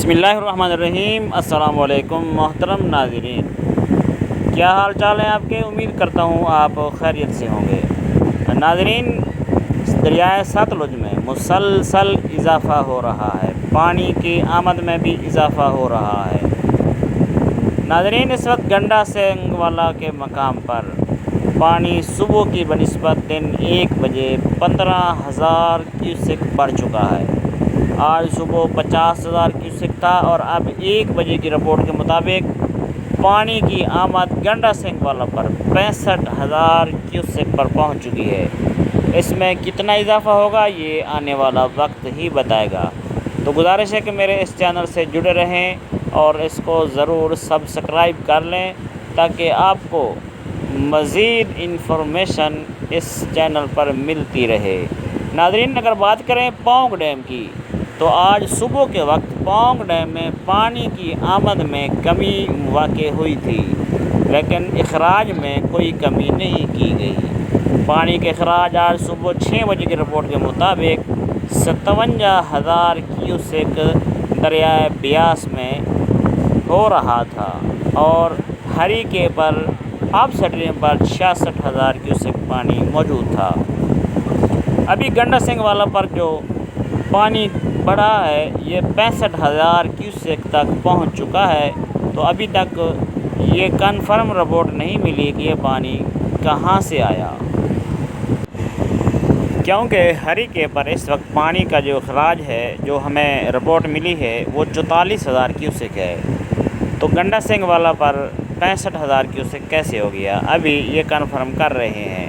بسم اللہ الرحمن الرحیم۔ السلام علیکم محترم ناظرین، کیا حال چال ہیں آپ کے؟ امید کرتا ہوں آپ خیریت سے ہوں گے۔ ناظرین، دریائے ستلج میں مسلسل اضافہ ہو رہا ہے، پانی کی آمد میں بھی اضافہ ہو رہا ہے۔ ناظرین، اس وقت گنڈا سنگھ والا کے مقام پر پانی صبح کی بنسبت دن 1 بجے 15,000 کیوسک بڑھ چکا ہے۔ آج صبح 50,000 کیوسک تھا اور اب 1 بجے کی رپورٹ کے مطابق پانی کی آمد گنڈا سنگھ والا پر 65,000 کیوسک پر پہنچ چکی ہے۔ اس میں کتنا اضافہ ہوگا یہ آنے والا وقت ہی بتائے گا۔ تو گزارش ہے کہ میرے اس چینل سے جڑے رہیں اور اس کو ضرور سبسکرائب کر لیں تاکہ آپ کو مزید انفارمیشن اس چینل پر ملتی رہے۔ ناظرین، اگر بات کریں پونگ ڈیم کی تو آج صبح کے وقت پونگ ڈیم میں پانی کی آمد میں کمی واقع ہوئی تھی، لیکن اخراج میں کوئی کمی نہیں کی گئی۔ پانی کے اخراج آج صبح 6 بجے کی رپورٹ کے مطابق 57,000 کیوسک دریائے بیاس میں ہو رہا تھا اور ہریکے پر آف سٹریم پر 66,000 کیوسک پانی موجود تھا۔ ابھی گنڈا سنگھ والا پر جو پانی بڑھا ہے یہ 65,000 کیوسک تک پہنچ چکا ہے، تو ابھی تک یہ کنفرم رپورٹ نہیں ملی کہ یہ پانی کہاں سے آیا، کیونکہ ہریکے پر اس وقت پانی کا جو اخراج ہے جو ہمیں رپورٹ ملی ہے وہ 44,000 کیوسک ہے۔ تو گنڈا سنگھ والا پر 65,000 کیوسک کیسے ہو گیا، ابھی یہ کنفرم کر رہے ہیں۔